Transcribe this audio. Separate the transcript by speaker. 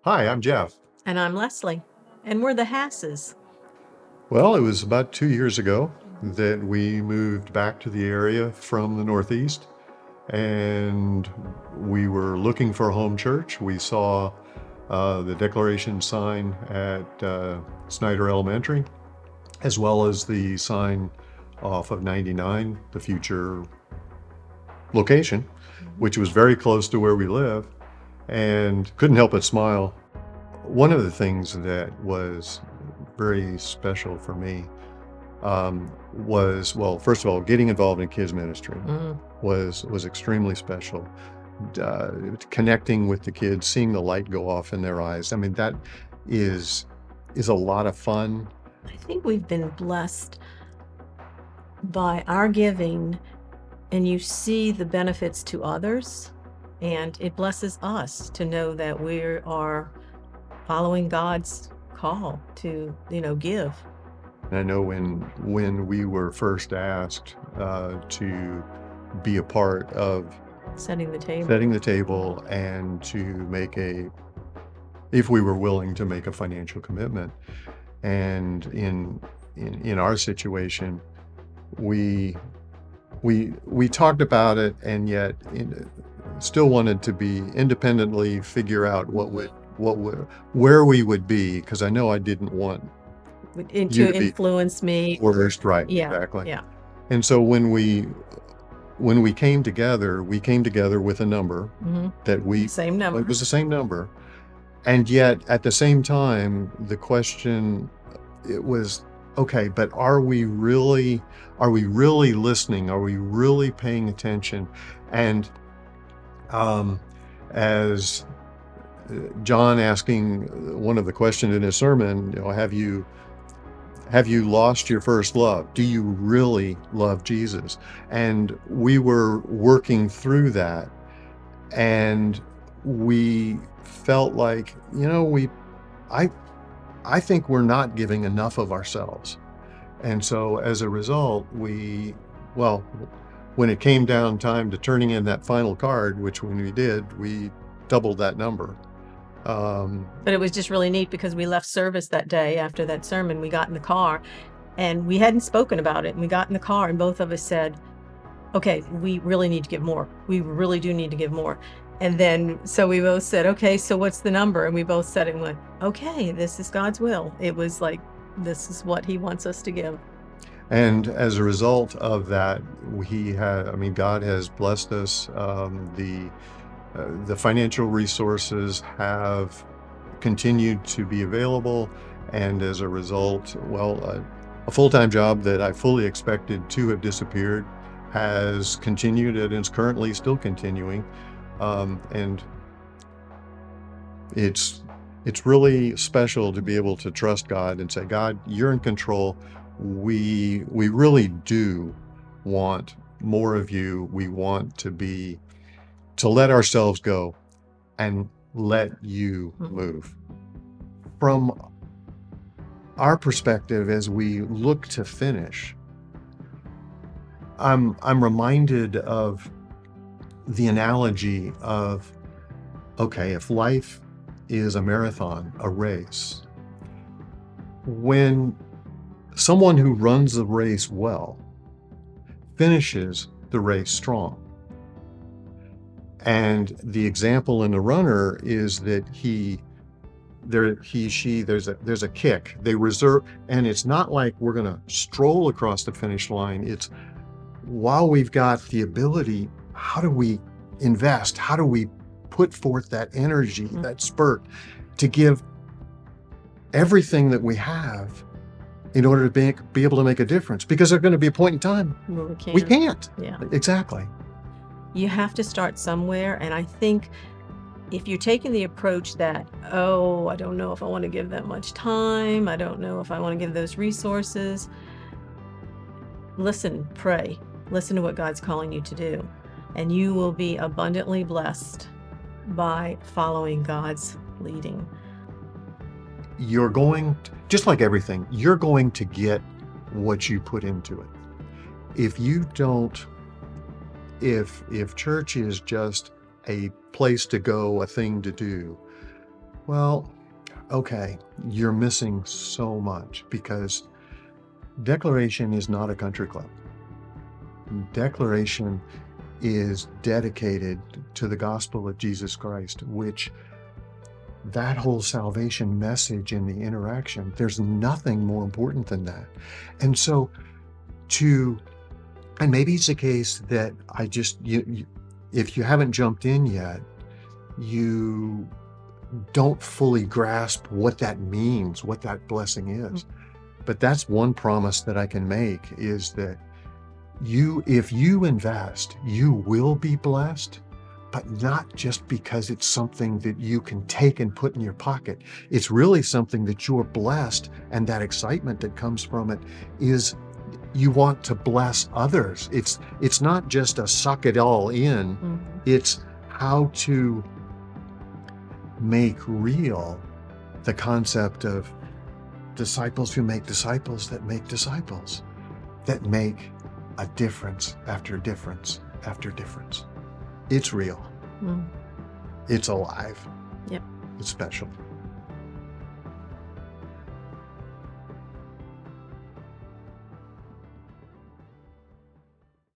Speaker 1: Hi, I'm Jeff.
Speaker 2: And I'm Leslie. And we're the Hasses.
Speaker 1: Well, it was about 2 years ago
Speaker 2: Mhm.
Speaker 1: that we moved back to the area from the Northeast, and we were looking for a home church. We saw the declaration sign at Snyder Elementary, as well as the sign off of 99, the future location,
Speaker 2: Mhm.
Speaker 1: which was very close to where we live, and couldn't help but smile. One of the things that was very special for me was, well, first of all, getting involved in kids ministry
Speaker 2: Mm.
Speaker 1: was extremely special. Uh, Connecting with the kids, seeing the light go off in their eyes. I mean, that is is a lot of fun.
Speaker 2: I think we've been blessed by our giving, and you see the benefits to others, and it blesses us to know that we are following God's call to, give.
Speaker 1: And I know when we were first asked to be a part of
Speaker 2: Setting the table.
Speaker 1: setting the table and to make if we were willing to make a financial commitment, and in our situation, we we talked about it, and yet still wanted to be independently figure out what would where we would be, because I know I didn't want
Speaker 2: And
Speaker 1: you
Speaker 2: to
Speaker 1: to be
Speaker 2: influence me.
Speaker 1: forced, right?
Speaker 2: Yeah,
Speaker 1: Exactly.
Speaker 2: yeah.
Speaker 1: And so when we came together with a number
Speaker 2: Hmm.
Speaker 1: that
Speaker 2: Same
Speaker 1: it
Speaker 2: number.
Speaker 1: was the same number, and yet at the same time the question, it was, okay, but are we really listening? Are we really paying attention? And um, as John asking one of the questions in his sermon, have you lost your first love? Do you really love Jesus? And we were working through that, and we felt like, I I think we're not giving enough of ourselves. And so as a result, well, when it came down time to turning in that final card, which when we did, we doubled that number. Um,
Speaker 2: But it was just really neat because we left service that day after that sermon. We got in the car and we hadn't spoken about it. And we got in the car and both of us said, okay, we really need to give more. We really do need to give more. And then, so we both said, okay, so what's the number? And we both said it and went, okay, this is God's will. It was like, this is what he wants us to give.
Speaker 1: and as a result of that, I mean, God has blessed us. The financial resources have continued to be available, and as a result, well, a full-time job that I fully expected to have disappeared has continued and is currently still continuing. And it's it's really special to be able to trust God and say, God, you're in control. We really do want more of you. We want to let ourselves go and let you
Speaker 2: Mhm.
Speaker 1: move. From our perspective, as we look to finish, I'm reminded of the analogy of, okay, if life is a marathon, a race, when someone who runs the race well finishes the race strong. And the example in the runner is that there's a kick. They reserve, and it's not like we're going to stroll across the finish line. It's, while we've got the ability, how do we invest? How do we put forth that energy,
Speaker 2: Mhm.
Speaker 1: that spurt, to give everything that we have in order to be able to make a difference? Because there's going to be a point in time
Speaker 2: Well, we
Speaker 1: we
Speaker 2: can't.
Speaker 1: can't.
Speaker 2: Yeah.
Speaker 1: Exactly.
Speaker 2: You have to start somewhere. And I think if you're taking the approach that, oh, I don't know if I want to give that much time, I don't know if I want to give those resources, listen, pray, listen to what God's calling you to do, and you will be abundantly blessed by following God's leading.
Speaker 1: Just like everything, you're going to get what you put into it. If you don't, if church is just a place to go, a thing to do, Well, okay, you're missing so much because Declaration is not a country club. Declaration is dedicated to the gospel of Jesus Christ, which that whole salvation message in the interaction, there's nothing more important than that. And so and maybe it's a case that if you haven't jumped in yet, you don't fully grasp what that means, what that blessing is. But that's one promise that I can make, is that if you invest, you will be blessed, but not just because it's something that you can take and put in your pocket. It's really something that you're blessed, and that excitement that comes from it is you want to bless others. It's not just a suck it all in. It's how to make real the concept of disciples who make disciples that make disciples, that make a difference after difference after difference. It's real. It's alive.
Speaker 2: Yep.
Speaker 1: It's special.